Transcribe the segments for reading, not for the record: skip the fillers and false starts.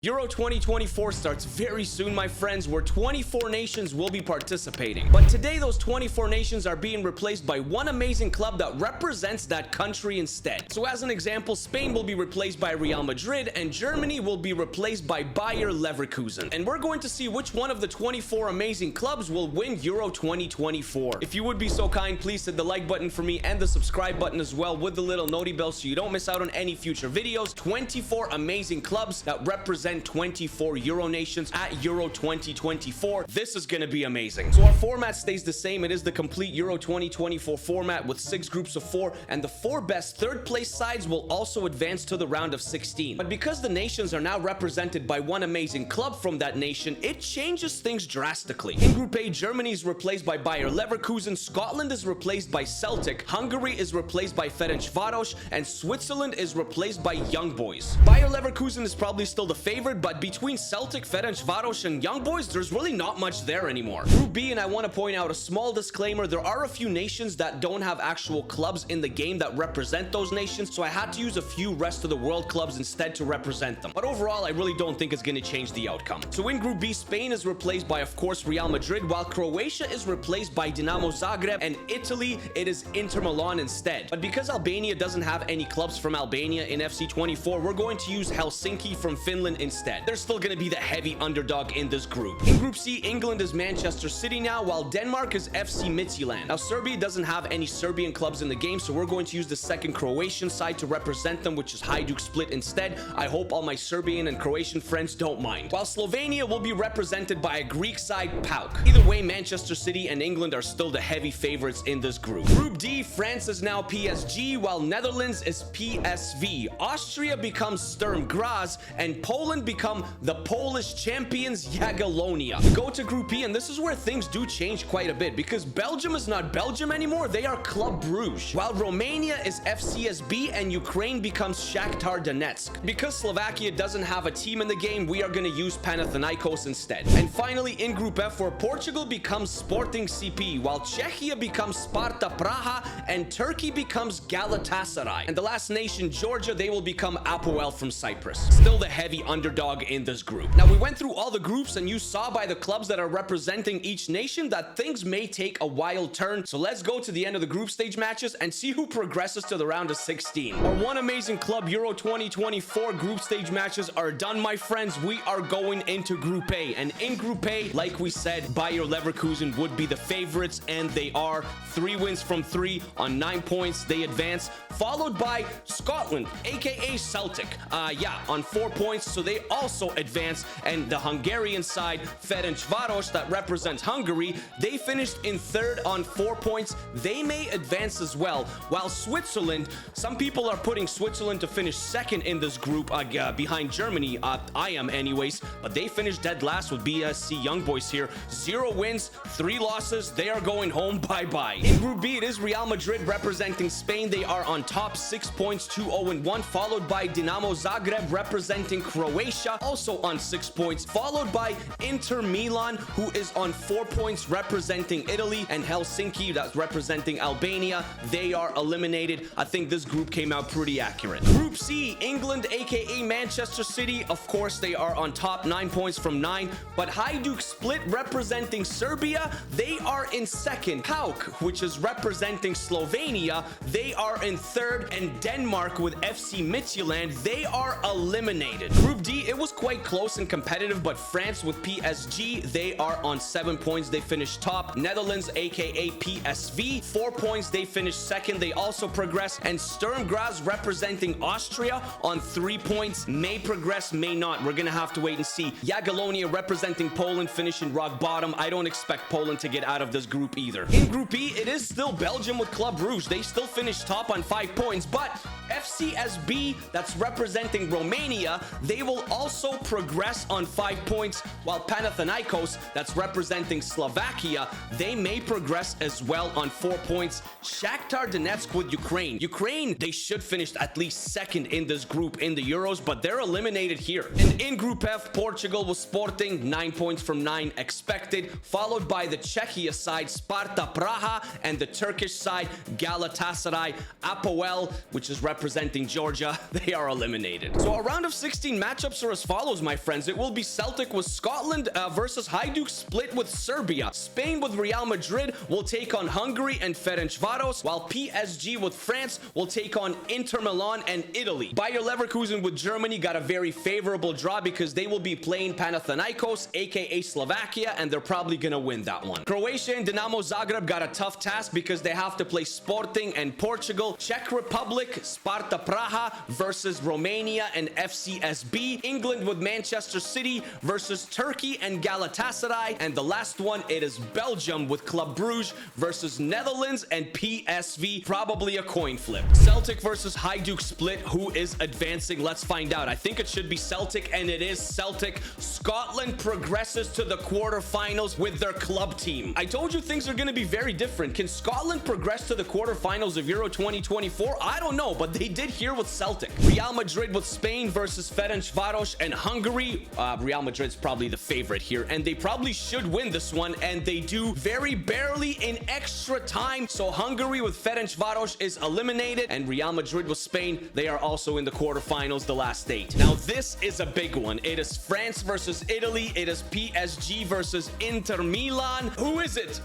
Euro 2024 starts very soon, my friends, where 24 nations will be participating. But today, those 24 nations are being replaced by one amazing club that represents that country instead. So as an example, Spain will be replaced by Real Madrid and Germany will be replaced by Bayer Leverkusen. And we're going to see which one of the 24 amazing clubs will win Euro 2024. If you would be so kind, please hit the like button for me and the subscribe button as well with the little noti bell so you don't miss out on any future videos. 24 amazing clubs that represent 24 Euro nations at Euro 2024. This is going to be amazing. So our format stays the same. It is the complete Euro 2024 format with 6 groups of 4, and the 4 best third place sides will also advance to the round of 16. But because the nations are now represented by one amazing club from that nation, it changes things drastically. In Group A, Germany is replaced by Bayer Leverkusen, Scotland is replaced by Celtic, Hungary is replaced by Ferencváros, and Switzerland is replaced by Young Boys. Bayer Leverkusen is probably still the favorite, but between Celtic, Ferencváros, and Young Boys, there's really not much there anymore. Group B, and I want to point out a small disclaimer, there are a few nations that don't have actual clubs in the game that represent those nations, so I had to use a few rest of the world clubs instead to represent them. But overall, I really don't think it's going to change the outcome. So in Group B, Spain is replaced by, of course, Real Madrid, while Croatia is replaced by Dinamo Zagreb, and Italy, it is Inter Milan instead. But because Albania doesn't have any clubs from Albania in FC24, we're going to use Helsinki from Finland instead. They're still going to be the heavy underdog in this group. In Group C, England is Manchester City now, while Denmark is FC Midtjylland. Now, Serbia doesn't have any Serbian clubs in the game, so we're going to use the second Croatian side to represent them, which is Hajduk Split instead. I hope all my Serbian and Croatian friends don't mind. While Slovenia will be represented by a Greek side, PAOK. Either way, Manchester City and England are still the heavy favorites in this group. Group D, France is now PSG, while Netherlands is PSV. Austria becomes Sturm Graz, and Poland become the Polish champions Jagiellonia. Go to Group E, and this is where things do change quite a bit because Belgium is not Belgium anymore, they are Club Brugge. While Romania is FCSB and Ukraine becomes Shakhtar Donetsk. Because Slovakia doesn't have a team in the game, we are going to use Panathinaikos instead. And finally, in Group F, where Portugal becomes Sporting CP, while Czechia becomes Sparta Praha, and Turkey becomes Galatasaray. And the last nation, Georgia, they will become Apoel from Cyprus. Still the heavy underdog in this group. Now, we went through all the groups and you saw by the clubs that are representing each nation that things may take a wild turn. So let's go to the end of the group stage matches and see who progresses to the round of 16. Our one amazing club Euro 2024 group stage matches are done, my friends. We are going into Group A, and in Group A, like we said, Bayer Leverkusen would be the favorites, and they are 3 wins from 3 on 9 points. They advance, followed by Scotland, aka Celtic, on 4 points, so they also advance. And the Hungarian side, Ferencváros, that represents Hungary, they finished in 3rd on 4 points. They may advance as well. While Switzerland, some people are putting Switzerland to finish 2nd in this group behind Germany. I am anyways, but they finished dead last with BSC Young Boys here. 0 wins, 3 losses. They are going home. Bye-bye. In Group B, it is Real Madrid representing Spain. They are on top, 6 points, 2-0-1, followed by Dinamo Zagreb representing Croatia, also on 6 points, followed by Inter Milan, who is on 4 points representing Italy, and Helsinki, that's representing Albania. They are eliminated. I think this group came out pretty accurate. Group C, England, aka Manchester City, of course, they are on top, 9 points from 9, but Hajduk Split representing Serbia, they are in 2nd. PAOK, which is representing Slovenia, they are in 3rd, and Denmark with FC Midtjylland, they are eliminated. Group D, it was quite close and competitive, but France with PSG, they are on 7 points. They finished top. Netherlands, aka PSV, 4 points. They finished 2nd. They also progress. And Sturm Graz representing Austria on 3 points. May progress, may not. We're gonna have to wait and see. Jagiellonia representing Poland, finishing rock bottom. I don't expect Poland to get out of this group either. In Group E, it is still Belgium with Club Brugge. They still finished top on 5 points, but FCSB, that's representing Romania, they will also progress on 5 points, while Panathinaikos, that's representing Slovakia, they may progress as well on 4 points. Shakhtar Donetsk with Ukraine. Ukraine, they should finish at least 2nd in this group in the Euros, but they're eliminated here. And in Group F, Portugal was Sporting, 9 points from 9 expected, followed by the Czechia side, Sparta Praha, and the Turkish side, Galatasaray. Apoel, which is representing representing Georgia, they are eliminated. So our round of 16 matchups are as follows, my friends. It will be Celtic with Scotland versus Hajduk Split with Serbia. Spain with Real Madrid will take on Hungary and Ferencvaros, while PSG with France will take on Inter Milan and Italy. Bayer Leverkusen with Germany got a very favorable draw because they will be playing Panathinaikos, aka Slovakia, and they're probably gonna win that one. Croatia and Dinamo Zagreb got a tough task because they have to play Sporting and Portugal. Czech Republic, Sparta Praha versus Romania and FCSB. England with Manchester City versus Turkey and Galatasaray. And the last one, it is Belgium with Club Brugge versus Netherlands and PSV. Probably a coin flip. Celtic versus Hajduk Split. Who is advancing? Let's find out. I think it should be Celtic, and it is Celtic. Scotland progresses to the quarterfinals with their club team. I told you things are going to be very different. Can Scotland progress to the quarterfinals of Euro 2024? I don't know, but they did here with Celtic. Real Madrid with Spain versus Ferencvaros and Hungary. Real Madrid's probably the favorite here, and they probably should win this one, and they do very barely in extra time. So Hungary with Ferencvaros is eliminated, and Real Madrid with Spain, they are also in the quarterfinals, the last 8. Now this is a big one. It is France versus Italy. It is PSG versus Inter Milan. Who is it?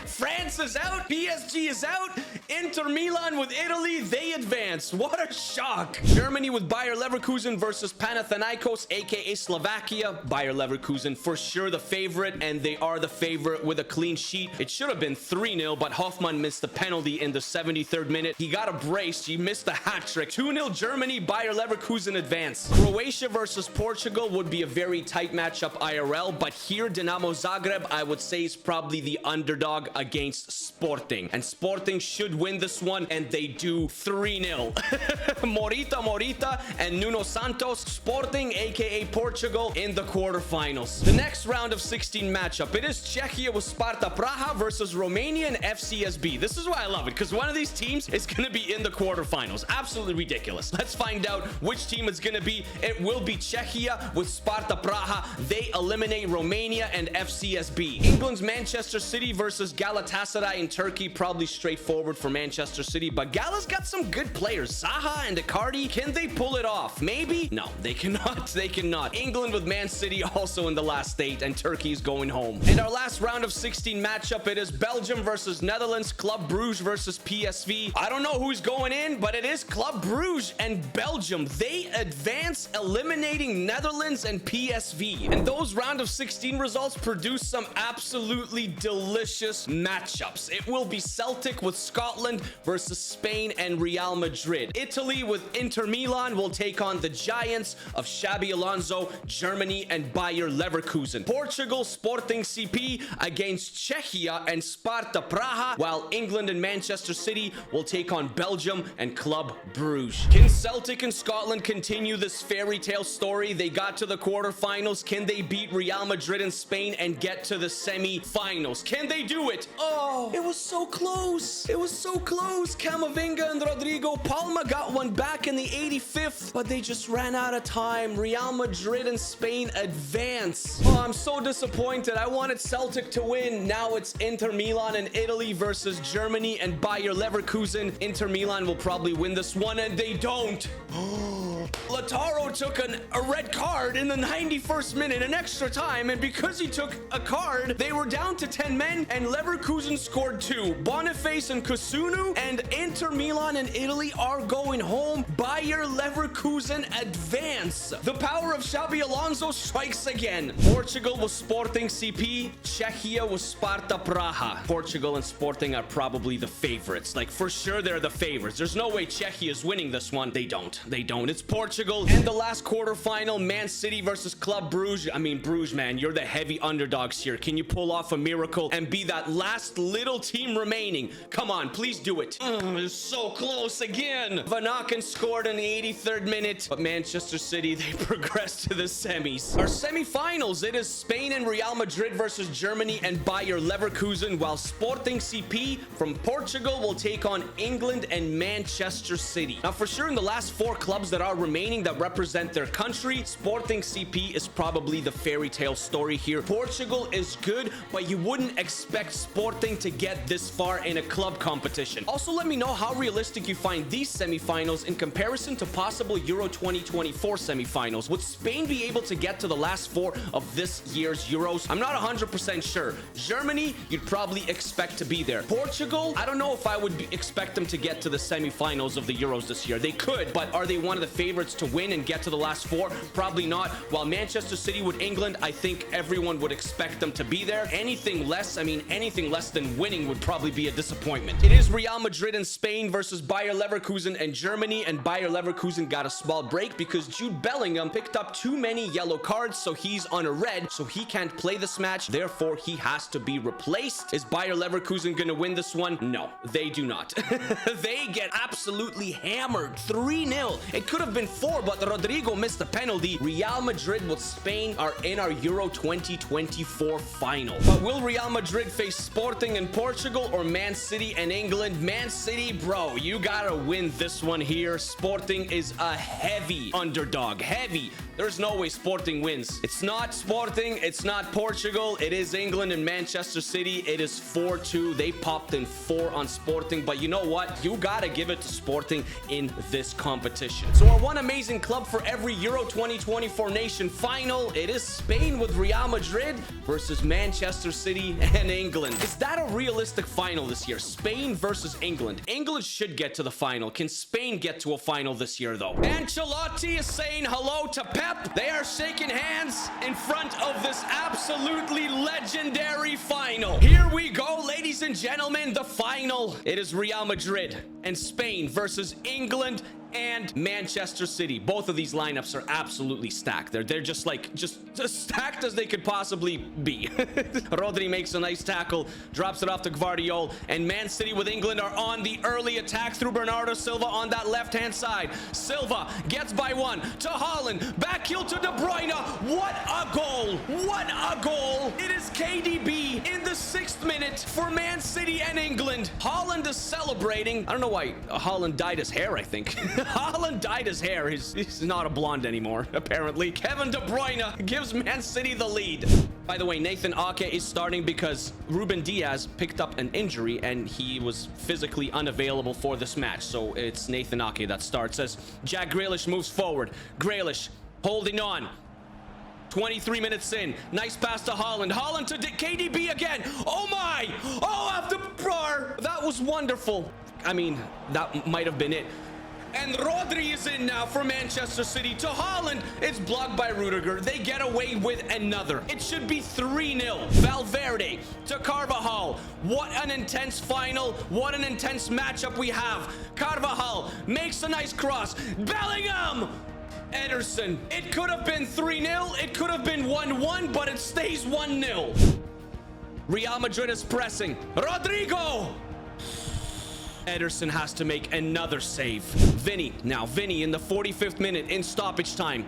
France is out, PSG is out, Inter Milan with Italy, they advanced. What a shock. Germany with Bayer Leverkusen versus Panathinaikos, aka Slovakia. Bayer Leverkusen for sure the favorite, and they are the favorite with a clean sheet. It should have been 3-0, but Hoffmann missed the penalty in the 73rd minute. He got a brace, he missed a hat trick. 2-0 Germany, Bayer Leverkusen advance. Croatia versus Portugal would be a very tight matchup IRL, but here Dinamo Zagreb, I would say, is probably the underdog against Sporting, and Sporting should win this one, and they do 3-0. Morita and Nuno Santos. Sporting, aka Portugal, in the quarterfinals. The next round of 16 matchup, it is Czechia with Sparta Praha versus Romania and FCSB. This is why I love it, because one of these teams is going to be in the quarterfinals. Absolutely ridiculous. Let's find out which team it's going to be. It will be Czechia with Sparta Praha. They eliminate Romania and FCSB. England's Manchester City versus Galatasaray in Turkey. Probably straightforward for Manchester City, but Gala's got some good players. Zaha and Icardi, can they pull it off? Maybe? No, they cannot. They cannot. England with Man City also in the last 8, and Turkey's going home. In our last round of 16 matchup, it is Belgium versus Netherlands, Club Brugge versus PSV. I don't know who's going in, but it is Club Brugge and Belgium. They advance, eliminating Netherlands and PSV. And those round of 16 results produce some absolutely delicious matchups. It will be Celtic with Scotland versus Spain and Real Madrid. Italy with Inter Milan will take on the giants of Xabi Alonso, Germany, and Bayer Leverkusen. Portugal Sporting CP against Czechia and Sparta Praha, while England and Manchester City will take on Belgium and Club Brugge. Can Celtic and Scotland continue this fairy tale story? They got to the quarterfinals. Can they beat Real Madrid and Spain and get to the semi-finals? Can they do it? Oh, it was so close. It was so close. Camavinga and Rodrigo Palma got one back in the 85th, but they just ran out of time. Real Madrid and Spain advance. Oh, I'm so disappointed. I wanted Celtic to win. Now it's Inter Milan and Italy versus Germany and Bayer Leverkusen. Inter Milan will probably win this one, and they don't. Lautaro took a red card in the 91st minute, an extra time, and because he took a card, they were down to 10 men, and Leverkusen scored 2. Boniface and Kusunu, and Inter Milan and Italy are going home. Bayer Leverkusen advance. The power of Xabi Alonso strikes again. Portugal was Sporting CP, Czechia was Sparta Praha. Portugal and Sporting are probably the favorites. Like, for sure they're the favorites. There's no way Czechia is winning this one. They don't. It's Portugal. And the last quarterfinal, Man City versus Club Brugge. I mean, Brugge, man, you're the heavy underdogs here. Can you pull off a miracle and be that last little team remaining? Come on, please do it. It's so close again. Van Aken scored in the 83rd minute, but Manchester City, they progressed to the semis. Our semifinals, it is Spain and Real Madrid versus Germany and Bayer Leverkusen, while Sporting CP from Portugal will take on England and Manchester City. Now, for sure, in the last 4 clubs that are remaining that represent their country, Sporting CP is probably the fairy tale story here. Portugal is good, but you wouldn't expect Sporting to get this far in a club competition. competition. Also, let me know how realistic you find these semifinals in comparison to possible Euro 2024 semifinals. Would Spain be able to get to the last 4 of this year's Euros? I'm not 100% sure. Germany, you'd probably expect to be there. Portugal, I don't know if I would expect them to get to the semifinals of the Euros this year. They could, but are they one of the favorites to win and get to the last 4? Probably not. While Manchester City with England, I think everyone would expect them to be there. Anything less, I mean, anything less than winning would probably be a disappointment. It is Real Madrid and Spain versus Bayer Leverkusen and Germany, and Bayer Leverkusen got a small break because Jude Bellingham picked up too many yellow cards, so he's on a red, so he can't play this match. Therefore, he has to be replaced. Is Bayer Leverkusen going to win this one? No, they do not. They get absolutely hammered. 3-0. It could have been 4, but Rodrigo missed the penalty. Real Madrid with Spain are in our Euro 2024 final. But will Real Madrid face Sporting in Portugal or Man City and England? Man City, bro, you gotta win this one here. Sporting is a heavy underdog. Heavy. There's no way Sporting wins. It's not Sporting. It's not Portugal. It is England and Manchester City. It is 4-2. They popped in 4 on Sporting. But you know what? You gotta give it to Sporting in this competition. So our one amazing club for every Euro 2024 nation final. It is Spain with Real Madrid versus Manchester City and England. Is that a realistic final this year? Spain versus England. England should get to the final. Can Spain get to a final this year, though? Ancelotti is saying hello to Pep. They are shaking hands in front of this absolutely legendary final. Here we go, ladies and gentlemen, the final. It is Real Madrid and Spain versus England and Manchester City. Both of these lineups are absolutely stacked. They're just as stacked as they could possibly be. Rodri makes a nice tackle, drops it off to Gvardiol, and Man City with England are on the early attack through Bernardo Silva on that left-hand side. Silva gets by 1 to Haaland, back heel to De Bruyne. What a goal! What a goal! It is KDB in the 6th minute for Man City and England. Haaland is celebrating. I don't know why Haaland dyed his hair, I think. Haaland dyed his hair. He's not a blonde anymore, apparently. Kevin De Bruyne gives Man City the lead. By the way, Nathan Ake is starting because Ruben Diaz picked up an injury and he was physically unavailable for this match. So it's Nathan Ake that starts as Jack Grealish moves forward. Grealish holding on. 23 minutes in. Nice pass to Haaland. Haaland to KDB again. Oh my! Oh, after that was wonderful. I mean, that might have been it. And Rodri is in now for Manchester City to Haaland. It's blocked by Rudiger. They get away with another. It should be 3-0. Valverde to Carvajal. What an intense final. What an intense matchup we have. Carvajal makes a nice cross. Bellingham! Ederson. It could have been 3-0. It could have been 1-1, but it stays 1-0. Real Madrid is pressing. Rodrigo! Ederson has to make another save. Vinny. Now Vinny in the 45th minute in stoppage time.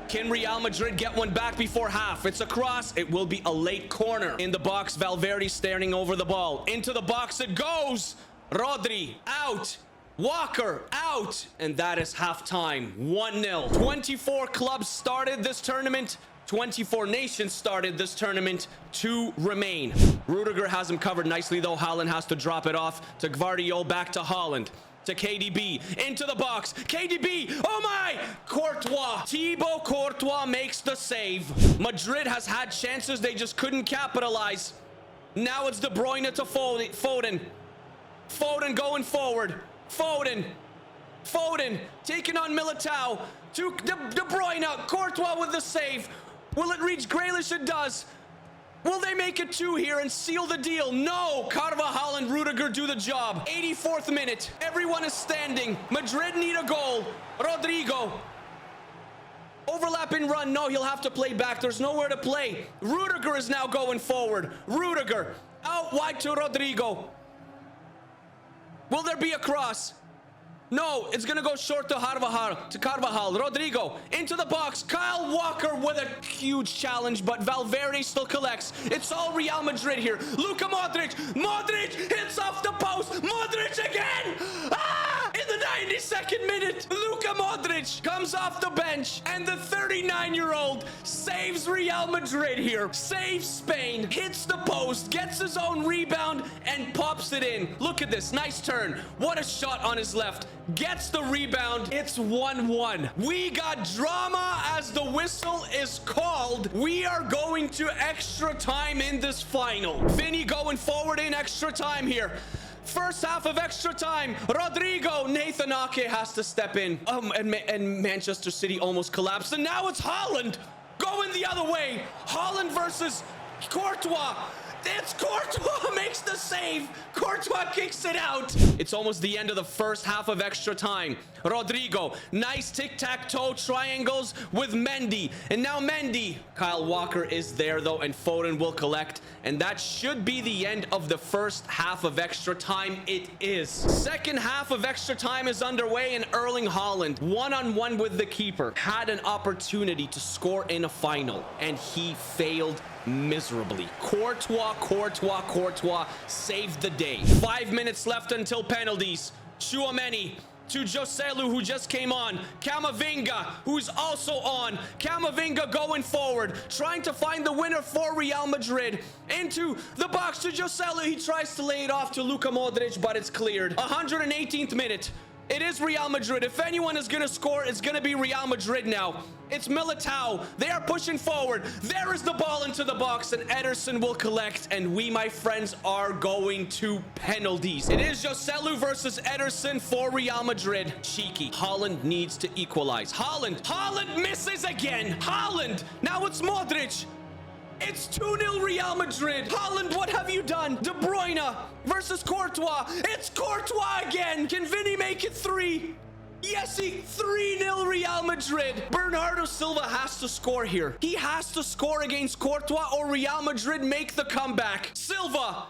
Can Real Madrid get one back before half? It's a cross. It will be a late corner. In the box, Valverde staring over the ball. Into the box it goes. Rodri out. Walker out. And that is halftime. 1-0. 24 clubs started this tournament. 24 nations started this tournament. 2 remain. Rudiger has him covered nicely, though. Haaland has to drop it off to Gvardiol, back to Haaland. To KDB, into the box. KDB, oh my! Courtois. Thibaut Courtois makes the save. Madrid has had chances. They just couldn't capitalize. Now it's De Bruyne to Foden. Foden going forward. Foden taking on Militao. To De Bruyne. Courtois with the save. Will it reach Grealish? It does. Will they make it 2 here and seal the deal? No. Carvajal and Rudiger do the job. 84th minute. Everyone is standing. Madrid need a goal. Rodrigo. Overlapping run. No, he'll have to play back. There's nowhere to play. Rudiger is now going forward. Rudiger out wide to Rodrigo. Will there be a cross? No, it's going to go short to Carvajal. Rodrigo into the box. Kyle Walker with a huge challenge, but Valverde still collects. It's all Real Madrid here. Luka Modric. Modric hits off the post. Modric again. Ah! In the 92nd minute, Luka Modric comes off the bench, and the 39-year-old saves Real Madrid here, saves Spain, hits the post, gets his own rebound, and pops it in. Look at this, nice turn. What a shot on his left. Gets the rebound. It's 1-1. We got drama as the whistle is called. We are going to extra time in this final. Vinny going forward in extra time here. First half of extra time, Rodrigo, Nathan Ake has to step in. And Manchester City almost collapsed. And now it's Haaland going the other way. Haaland versus Courtois. It's Courtois makes the save. Courtois kicks it out. It's almost the end of the first half of extra time. Rodrigo, nice tic-tac-toe triangles with Mendy. And now Mendy. Kyle Walker is there though, and Foden will collect. And that should be the end of the first half of extra time. It is. Second half of extra time is underway, and Erling Haaland, one-on-one with the keeper, had an opportunity to score in a final, and he failed miserably. Courtois saved the day. 5 minutes left until penalties. Tchouaméni to Joselu, who just came on. Camavinga, who's also on. Camavinga going forward, trying to find the winner for Real Madrid. Into the box to Joselu. He tries to lay it off to Luka Modric, but it's cleared. 118th minute. It is Real Madrid. If anyone is going to score, it's going to be Real Madrid now. It's Militao. They are pushing forward. There is the ball into the box, and Ederson will collect. And we, my friends, are going to penalties. It is Joselu versus Ederson for Real Madrid. Cheeky. Haaland needs to equalize. Haaland misses again. Haaland. Now it's Modric. It's 2-0 Real Madrid. Haaland, what have you done? De Bruyne versus Courtois. It's Courtois again. Can Vinny make it 3? Yes, 3-0 Real Madrid. Bernardo Silva has to score here. He has to score against Courtois, or Real Madrid make the comeback. Silva.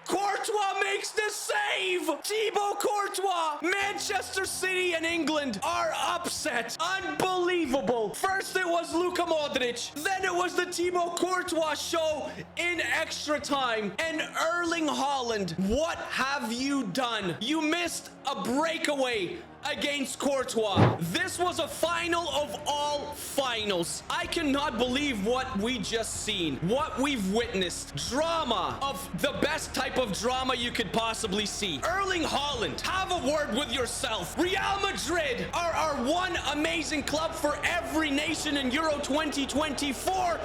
Courtois makes the save. Thibaut Courtois. Manchester City and England are upset. Unbelievable. First it was Luka Modric. Then it was the Thibaut Courtois show in extra time. And Erling Haaland, what have you done? You missed a breakaway against Courtois. This was a final of all finals. I cannot believe what we just seen, what we've witnessed. Drama of the best type of drama you could possibly see. Erling Haaland, have a word with yourself. Real Madrid are our one amazing club for every nation in Euro 2024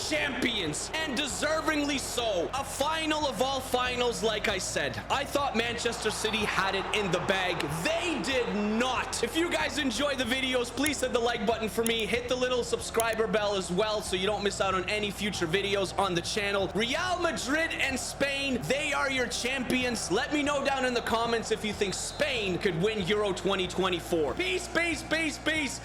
champions, and deservingly so. A final of all finals, like I said. I thought Manchester City had it in the bag. They did not. If you guys enjoy the videos, please hit the like button for me. Hit the little subscriber bell as well, so you don't miss out on any future videos on the channel. Real Madrid and Spain, they are your champions. Let me know down in the comments if you think Spain could win Euro 2024. Peace, peace, peace, peace.